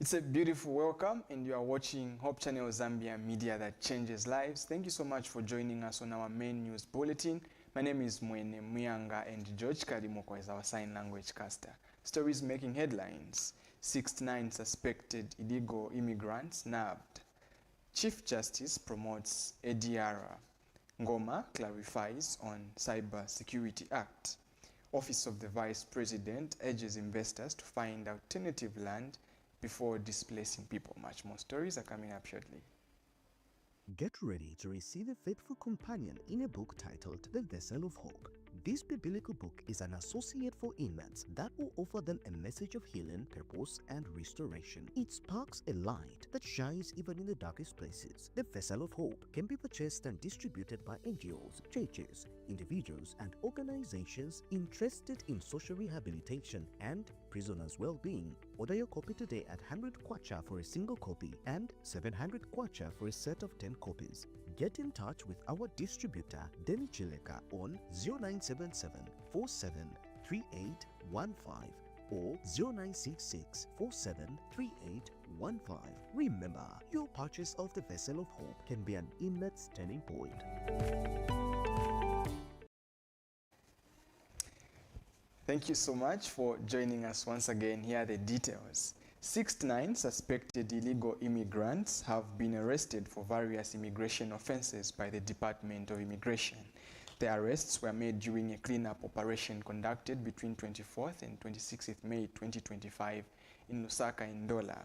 It's a beautiful welcome, and you are watching Hope Channel Zambia, media that changes lives. Thank you so much for joining us on our main news bulletin. My name is Mwene Muyanga, and George Karimoko is our sign language caster. Stories making headlines. 69 suspected illegal immigrants nabbed. Chief Justice promotes ADR. Ngoma clarifies on Cyber Security Act. Office of the Vice President urges investors to find alternative land before displacing people. Much more stories are coming up shortly. Get ready to receive a faithful companion in a book titled The Vessel of Hope. This biblical book is an associate for inmates that will offer them a message of healing, purpose, and restoration. It sparks a light that shines even in the darkest places. The Vessel of Hope can be purchased and distributed by NGOs, churches, individuals, and organizations interested in social rehabilitation and prisoners' well-being. Order your copy today at 100 kwacha for a single copy and 700 kwacha for a set of 10 copies. Get in touch with our distributor Denny Chileka on 0977 473815 or 0966 473815. Remember, your purchase of the Vessel of Hope can be an inmate's turning point. Thank you so much for joining us once again. Here are the details. 69 suspected illegal immigrants have been arrested for various immigration offenses by the Department of Immigration. The arrests were made during a cleanup operation conducted between 24th and 26th May 2025 in Lusaka, Ndola.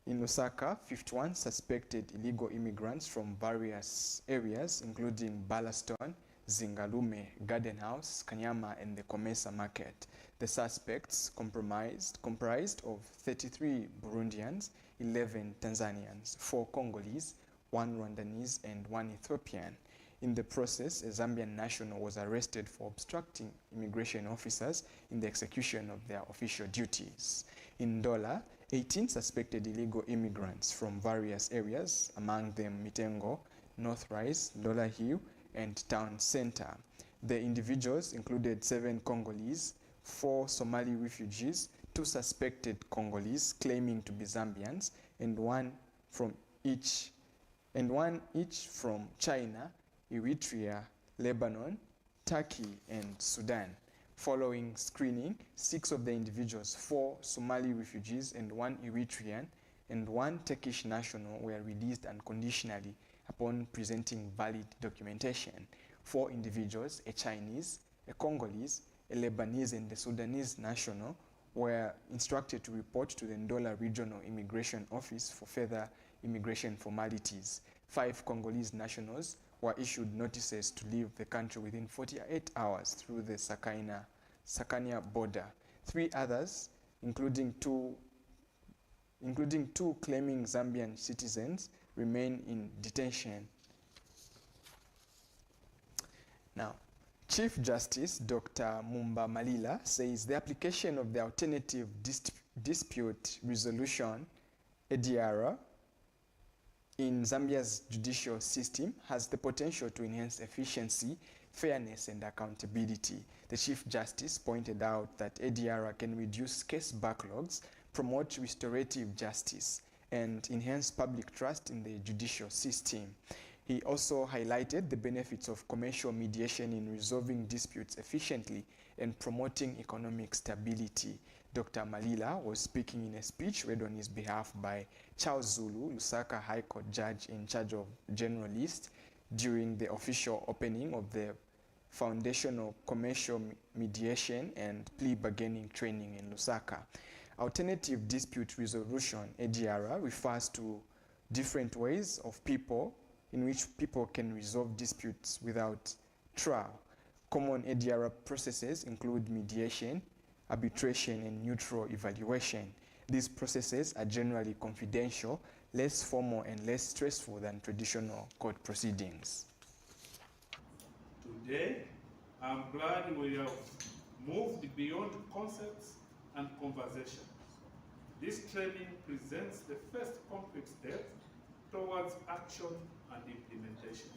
In Lusaka, 51 suspected illegal immigrants from various areas, including Ballaston, Zingalume, Garden House, Kanyama, and the Komesa market. The suspects comprised of 33 Burundians, 11 Tanzanians, 4 Congolese, 1 Rwandanese, and 1 Ethiopian. In the process, a Zambian national was arrested for obstructing immigration officers in the execution of their official duties. In Ndola, 18 suspected illegal immigrants from various areas, among them Mitengo, North Rise, Ndola Hill, and Town Center. The individuals included 7 Congolese, 4 Somali refugees, 2 suspected Congolese claiming to be Zambians, and one each from China, Eritrea, Lebanon, Turkey, and Sudan. Following screening, 6 of the individuals, 4 Somali refugees and 1 Eritrean and 1 Turkish national, were released unconditionally upon presenting valid documentation. 4 individuals, a Chinese, a Congolese, a Lebanese, and a Sudanese national, were instructed to report to the Ndola Regional Immigration Office for further immigration formalities. 5 Congolese nationals were issued notices to leave the country within 48 hours through the Sakania border. 3 others, including two claiming Zambian citizens, remain in detention. Now, Chief Justice Dr. Mumba Malila says the application of the Alternative Dispute Resolution ADR in Zambia's judicial system has the potential to enhance efficiency, fairness, and accountability. The Chief Justice pointed out that ADR can reduce case backlogs, promote restorative justice, and enhance public trust in the judicial system. He also highlighted the benefits of commercial mediation in resolving disputes efficiently and promoting economic stability. Dr. Malila was speaking in a speech read on his behalf by Charles Zulu, Lusaka High Court judge in charge of General List, during the official opening of the Foundational Commercial Mediation and Plea Bargaining Training in Lusaka. Alternative Dispute Resolution, ADR, refers to different ways in which people can resolve disputes without trial. Common ADR processes include mediation, arbitration, and neutral evaluation. These processes are generally confidential, less formal, and less stressful than traditional court proceedings. Today, I'm glad we have moved beyond concepts and conversations. This training presents the first concrete step towards action and implementation.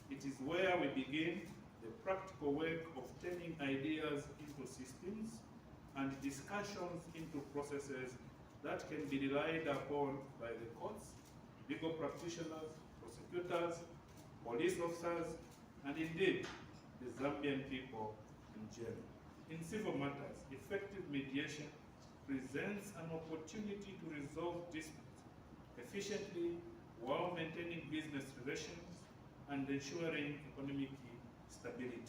It is where we begin the practical work of turning ideas into systems and discussions into processes that can be relied upon by the courts, legal practitioners, prosecutors, police officers, and indeed the Zambian people in general. In civil matters, effective mediation presents an opportunity to resolve disputes efficiently while maintaining business relations and ensuring economic stability.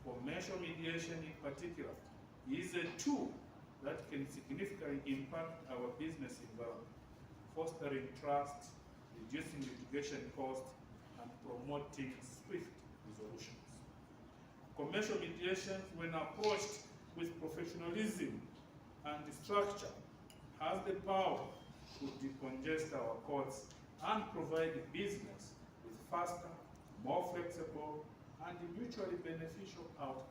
Commercial mediation in particular is a tool that can significantly impact our business environment, fostering trust, reducing litigation costs, and promoting swift resolutions. Commercial mediations, when approached with professionalism and structure, has the power to decongest our courts and provide business with faster, more flexible, and mutually beneficial outcomes.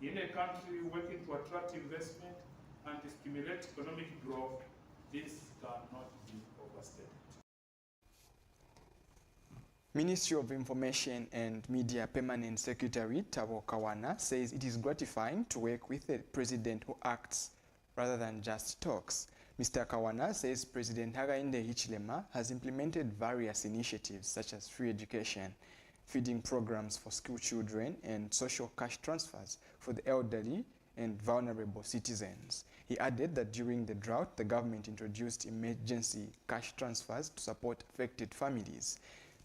In a country working to attract investment and stimulate economic growth, this cannot be overstated. Ministry of Information and Media Permanent Secretary Tabo Kawana says it is gratifying to work with a president who acts rather than just talks. Mr. Kawana says President Hakainde Hichilema has implemented various initiatives such as free education, feeding programs for school children, and social cash transfers for the elderly and vulnerable citizens. He added that during the drought, the government introduced emergency cash transfers to support affected families.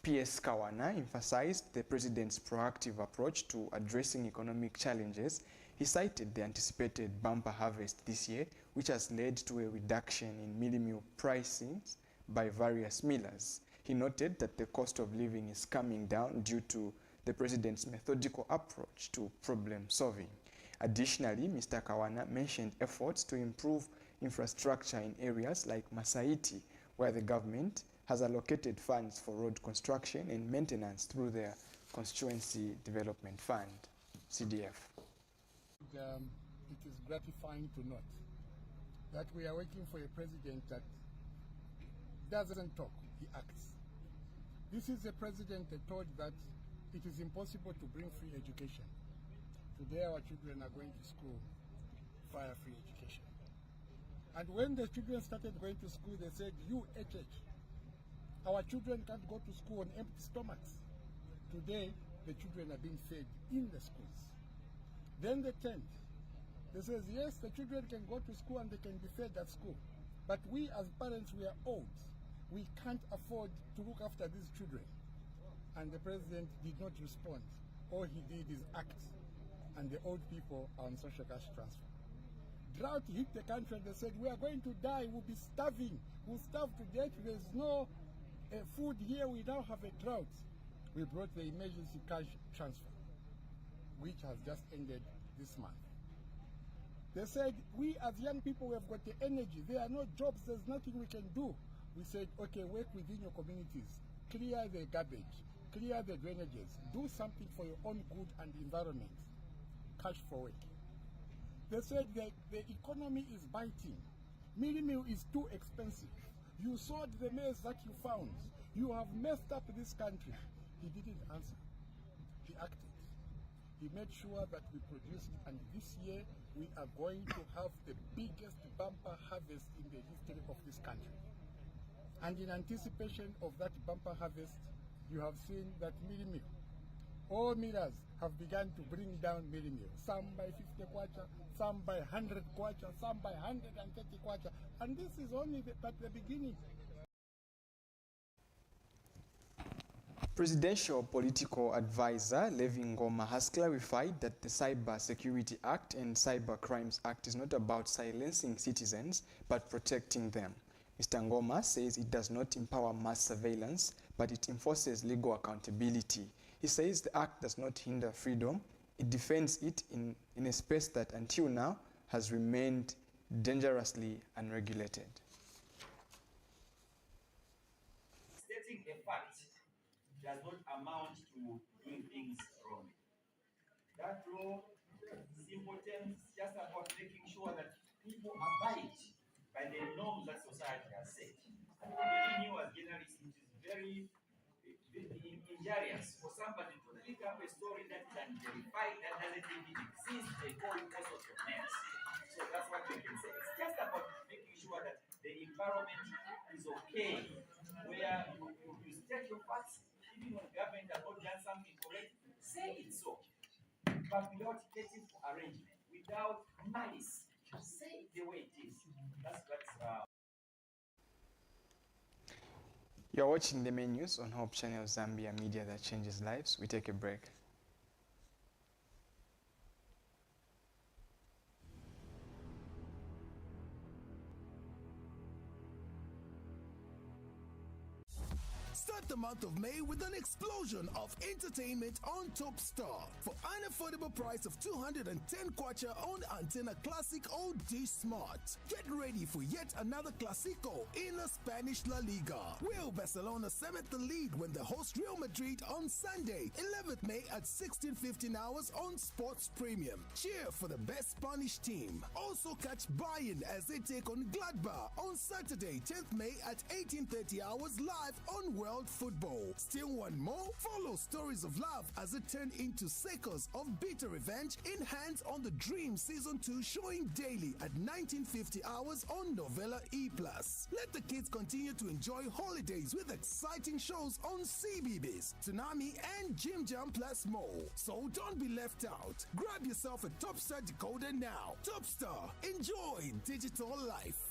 PS Kawana emphasized the president's proactive approach to addressing economic challenges. He cited the anticipated bumper harvest this year, which has led to a reduction in mealie meal pricings by various millers. He noted that the cost of living is coming down due to the president's methodical approach to problem solving. Additionally, Mr. Kawana mentioned efforts to improve infrastructure in areas like Masaiti, where the government has allocated funds for road construction and maintenance through their Constituency Development Fund, CDF. It is gratifying to note that we are working for a president that doesn't talk, he acts. This is a president that thought that it is impossible to bring free education. Today our children are going to school via free education. And when the children started going to school, they said, you HH, our children can't go to school on empty stomachs. Today, the children are being fed in the schools. Then they turned. They says, yes, the children can go to school and they can be fed at school. But we as parents, we are old. We can't afford to look after these children. And the president did not respond. All he did is act. And the old people are on social cash transfer. Drought hit the country and they said, we are going to die, we'll be starving. We'll starve to death, there's no food here, we now have a drought. We brought the emergency cash transfer, which has just ended this month. They said, we as young people, we have got the energy. There are no jobs, there's nothing we can do. We said, okay, work within your communities. Clear the garbage, clear the drainages. Do something for your own good and environment. Cash for work. They said that the economy is biting. Mealie meal is too expensive. You saw the mess that you found. You have messed up this country. He didn't answer. He acted. He made sure that we produced, and this year we are going to have the biggest bumper harvest in the history of this country. And in anticipation of that bumper harvest, you have seen that mealie meal. All millers have begun to bring down mealie meal. Some by 50 kwacha, some by 100 kwacha, some by 130 kwacha. And this is only at the beginning. Presidential political advisor Levi Ngoma has clarified that the Cyber Security Act and Cyber Crimes Act is not about silencing citizens, but protecting them. Mr. Ngoma says it does not empower mass surveillance, but it enforces legal accountability. He says the act does not hinder freedom, it defends it in a space that until now has remained dangerously unregulated. Stating a fact does not amount to doing things wrong. That law, simple terms, just about making sure that people abide by the norms that society has set. Even you as journalists, it is very injurious for somebody to pick up a story that is unverified, that doesn't even exist, they call it all sorts of names. So that's what we can say. It's just about making sure that the environment is okay, where you state your facts, even when government has not done something correct, say it so, but without getting for arrangement, without malice, say it the way it is. That's You're watching the main news on Hope Channel Zambia, media that changes lives. We take a break. Start the month of May with an explosion of entertainment on Top Star for an affordable price of 210 kwacha on Antenna Classic OD Smart. Get ready for yet another Clasico in the Spanish La Liga. Will Barcelona cement the lead when they host Real Madrid on Sunday, 11th May at 16:15 hours on Sports Premium. Cheer for the best Spanish team. Also catch Bayern as they take on Gladbach on Saturday, 10th May at 18:30 hours live on World Football. Still want more? Follow Stories of Love as it turned into Seconds of Bitter Revenge in Hands on the Dream Season 2, showing daily at 19:50 hours on Novella E+. Let the kids continue to enjoy holidays with exciting shows on CBBS, Tsunami and Jim Jam plus more. So don't be left out. Grab yourself a Topstar decoder now. Topstar, enjoy digital life.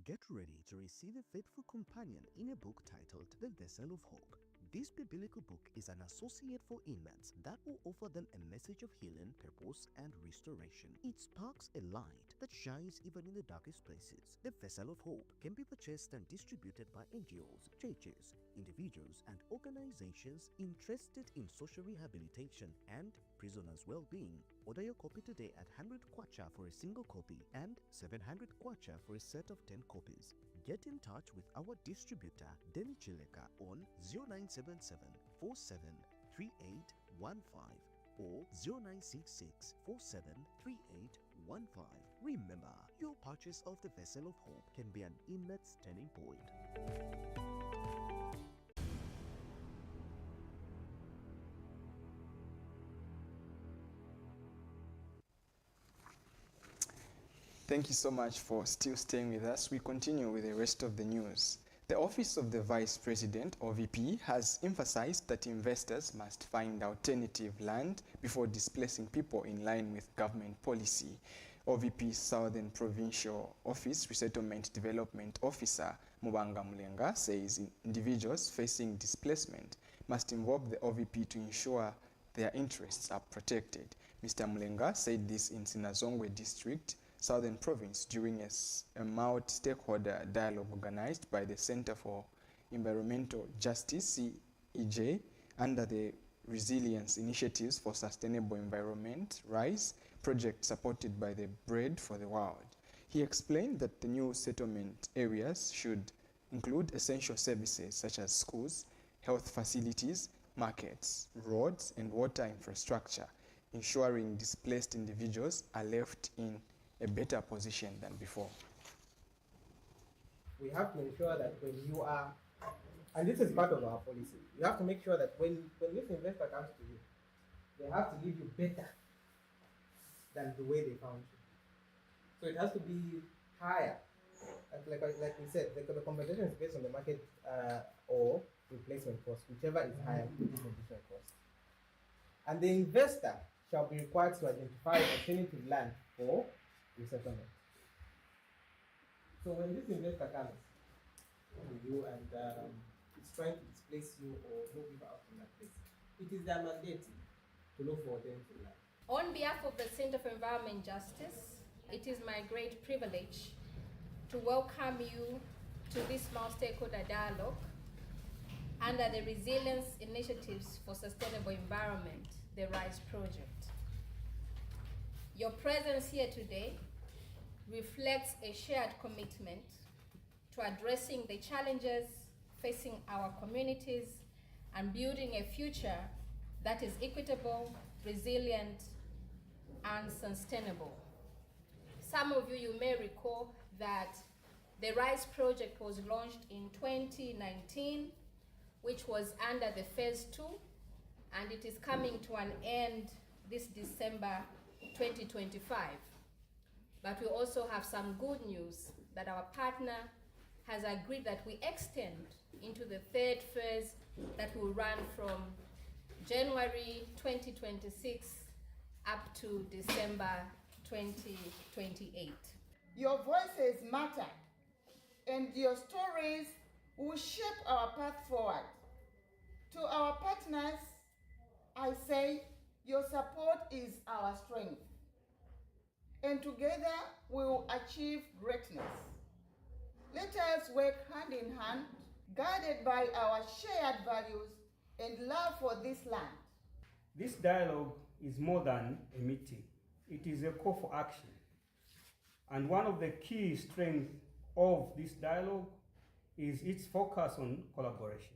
Get ready to receive a faithful companion in a book titled The Vessel of Hope. This biblical book is an associate for inmates that will offer them a message of healing, purpose, and restoration. It sparks a light that shines even in the darkest places. The Vessel of Hope can be purchased and distributed by NGOs, churches, individuals, and organizations interested in social rehabilitation and prisoners' well-being. Order your copy today at 100 kwacha for a single copy and 700 kwacha for a set of 10 copies. Get in touch with our distributor, Deni Chileka, on 0977 473815 or 0966 473815. Remember, your purchase of the Vessel of Hope can be an inmate's turning point. Thank you so much for still staying with us. We continue with the rest of the news. The Office of the Vice President, or VP, has emphasized that investors must find alternative land before displacing people in line with government policy. OVP's Southern Provincial Office Resettlement Development Officer, Mubanga Mulenga, says individuals facing displacement must involve the OVP to ensure their interests are protected. Mr. Mulenga said this in Sinazongwe District, Southern Province, during a multi-stakeholder dialogue organized by the Center for Environmental Justice, CEJ, under the Resilience Initiatives for Sustainable Environment, RISE, project supported by the Bread for the World. He explained that the new settlement areas should include essential services such as schools, health facilities, markets, roads, and water infrastructure, ensuring displaced individuals are left in a better position than before. We have to ensure that when you are, and this is part of our policy, you have to make sure that when this investor comes to you, they have to give you better than the way they found you. So it has to be higher. Like we said, the compensation is based on the market or replacement cost, whichever is higher with the additional cost. And the investor shall be required to identify alternative land for resettlement. So when this investor comes to you and it's trying to displace you or move you out from that place, it is their mandate to look for alternative land. On behalf of the Center for Environment Justice, it is my great privilege to welcome you to this multi-stakeholder dialogue under the Resilience Initiatives for Sustainable Environment, the RISE project. Your presence here today reflects a shared commitment to addressing the challenges facing our communities and building a future that is equitable, resilient, and sustainable. Some of you may recall that the RISE project was launched in 2019, which was under the phase 2, and it is coming to an end this December 2025. But we also have some good news that our partner has agreed that we extend into the third phase that will run from January 2026 up to December 2028. Your voices matter, and your stories will shape our path forward. To our partners, I say, your support is our strength, and together we will achieve greatness. Let us work hand in hand, guided by our shared values and love for this land. This dialogue is more than a meeting. It is a call for action. And one of the key strengths of this dialogue is its focus on collaboration.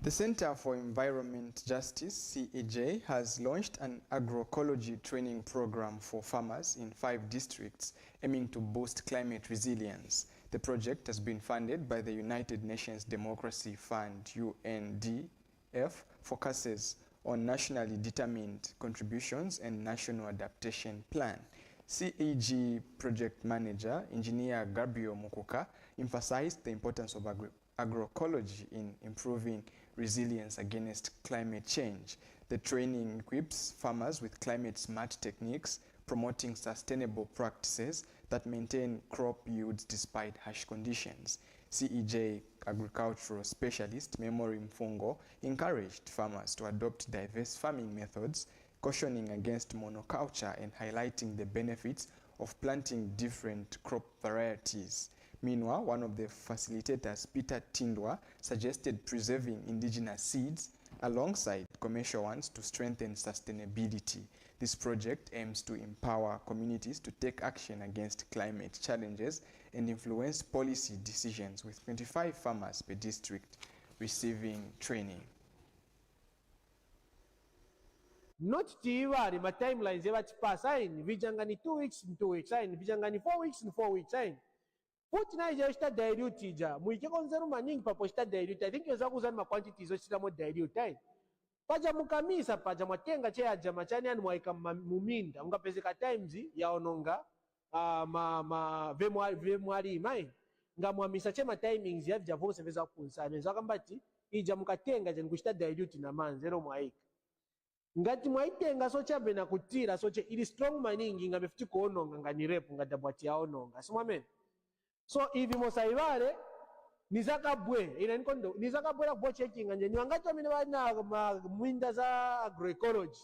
The Center for Environment Justice, CEJ, has launched an agroecology training program for farmers in 5 districts aiming to boost climate resilience. The project has been funded by the United Nations Democracy Fund, UNDF, focuses on nationally determined contributions and national adaptation plan. CEG project manager, engineer Gabriel Mukuka, emphasized the importance of agroecology in improving resilience against climate change. The training equips farmers with climate-smart techniques, promoting sustainable practices that maintain crop yields despite harsh conditions. CEJ agricultural specialist Memory Mfungo encouraged farmers to adopt diverse farming methods, cautioning against monoculture and highlighting the benefits of planting different crop varieties. Meanwhile, one of the facilitators, Peter Tindwa, suggested preserving indigenous seeds alongside commercial ones to strengthen sustainability. This project aims to empower communities to take action against climate challenges and influence policy decisions, with 25 farmers per district receiving training. Not tiwari ma timelines ebatipasa in vijangani 2 weeks in 2 weeks in vijangani 4 weeks in 4 weeks in futhi na ija sta dilute ija muike konzero maningi papo sta dilute. I think yoza kuzana ma quantities ochita mo dilute paja mukamisa paja mwatenga che aja machani anu mwaika muminda ungapezeka times yaononga vemwali mai ngamwamisa chema timings ya vija vose veza kunsa menzo akambati ija mukatenga je kuchita dilute na manzi ero mwaika ngati mwaitenga sochabe na kutira soche ili strong maningi ngabe futi kuononga ngani rep ngadabwati yaononga simwamene. So ivi mosaivale nizakabwe ina nkondo nizakabwera bo checking anje ni wangati amene bana mwinda za agroecology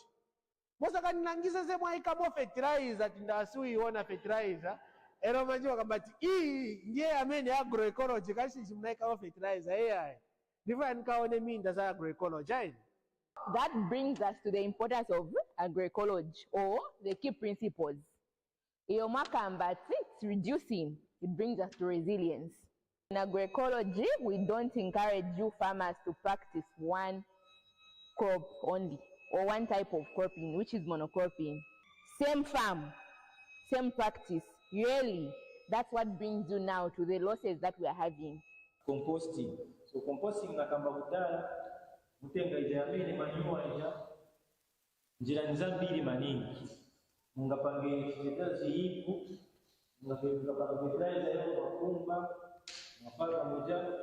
mosaka ninangiza ze mwaika mo fertilizer tindasiuiona fertilizer ero manjiwa kambati ii ndiye amene agroecology kasi chimnaika mo fertilizer AI ndivyo nikaone minda za agroecology. That brings us to the importance of agroecology, or the key principles. It's reducing, it brings us to resilience. In agroecology, we don't encourage you farmers to practice one crop only, or one type of cropping, which is monocropping. Same farm, same practice, really. That's what brings you now to the losses that we are having. Composting. So composting nakamba kudala mutenga ija amene manyowa ija njira nzambiri maningi mungapange chiteta chiyiku mungapanga fertilizer yo makumba mapaka moja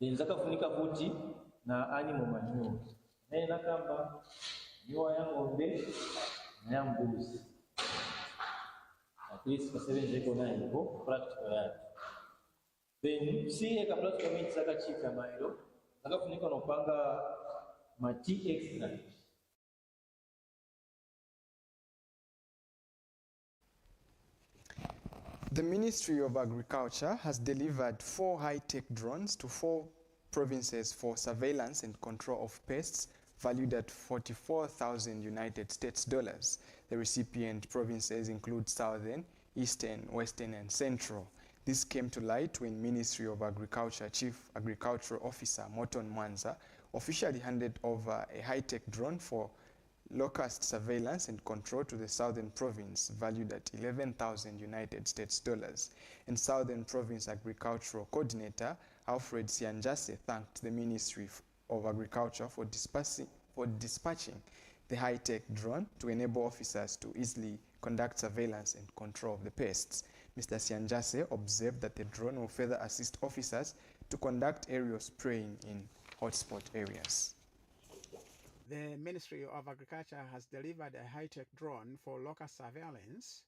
nzakafunika kuti na animal manure naye nakamba nyowa ya ng'ombe na ya mbuzi at least kasebenza iko nayo hivyo practical yake. Then siye kabla tukamiti zakachika mailo nakafunika nopanga mati extract. The Ministry of Agriculture has delivered 4 high-tech drones to 4 provinces for surveillance and control of pests valued at 44,000 United States dollars. The recipient provinces include Southern, Eastern, Western, and Central. This came to light when Ministry of Agriculture Chief Agricultural Officer Morton Mwanza officially handed over a high-tech drone for locust surveillance and control to the Southern Province, valued at 11,000 United States dollars. And Southern Province Agricultural Coordinator Alfred Sianjase thanked the Ministry of Agriculture for dispatching the high-tech drone to enable officers to easily conduct surveillance and control of the pests. Mr. Sianjase observed that the drone will further assist officers to conduct aerial spraying in hotspot areas. The Ministry of Agriculture has delivered a high-tech drone for local surveillance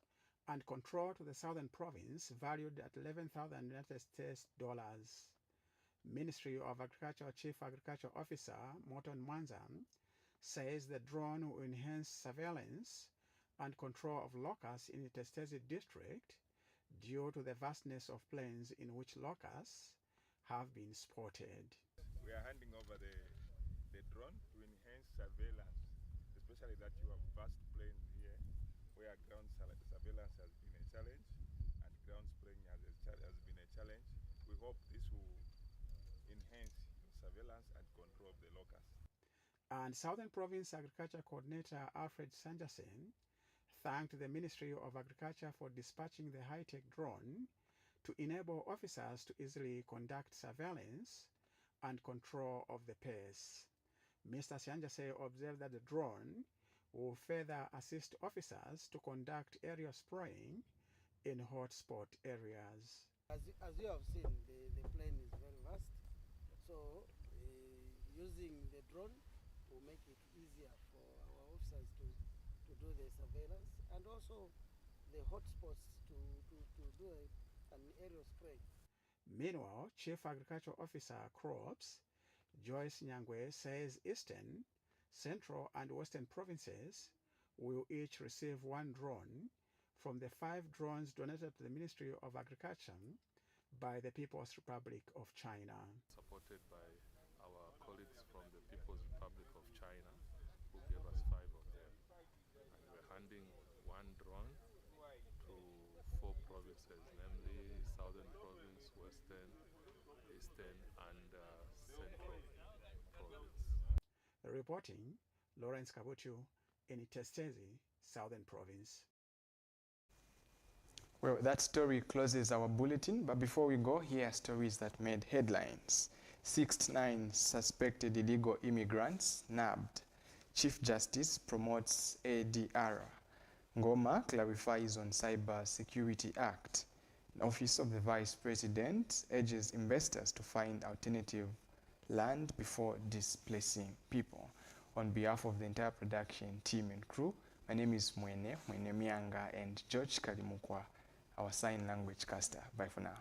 and control to the southern province valued at $11,000 United States dollars. Ministry of Agriculture Chief Agriculture Officer Morton Mwanzam says the drone will enhance surveillance and control of locusts in the Testezi district due to the vastness of plains in which locusts have been spotted. We are handing over the drone to enhance surveillance, especially that you have vast plains here where ground surveillance has been a challenge and ground spraying has been a challenge. We hope this will enhance surveillance and control of the locusts. And Southern Province Agriculture Coordinator Alfred Sanderson thanked the Ministry of Agriculture for dispatching the high-tech drone to enable officers to easily conduct surveillance and control of the pests. Mr. Sanderson observed that the drone will further assist officers to conduct aerial spraying in hotspot areas. As you have seen, the plane is very vast, so using the drone will make it easier for our officers to do the surveillance and also the hotspots to do an aerial spray. Meanwhile, Chief Agricultural Officer Crops Joyce Nyangwe says Eastern, Central and Western provinces will each receive one drone from the 5 drones donated to the Ministry of Agriculture by the People's Republic of China. Supported by our colleagues from the People's Republic of China, who gave us 5 of them. And we're handing one drone to 4 provinces, namely Southern Province, Western, Eastern, and Central Province. Reporting, Lawrence Kabutu in Testezi, Southern Province. Well, that story closes our bulletin, but before we go, here are stories that made headlines. 69 suspected illegal immigrants nabbed. Chief Justice promotes ADR. Ngoma clarifies on Cyber Security Act. Office of the Vice President urges investors to find alternative land before displacing people. On behalf of the entire production team and crew, my name is Mwene Mianga and George Kalimukwa, our sign language caster. Bye for now.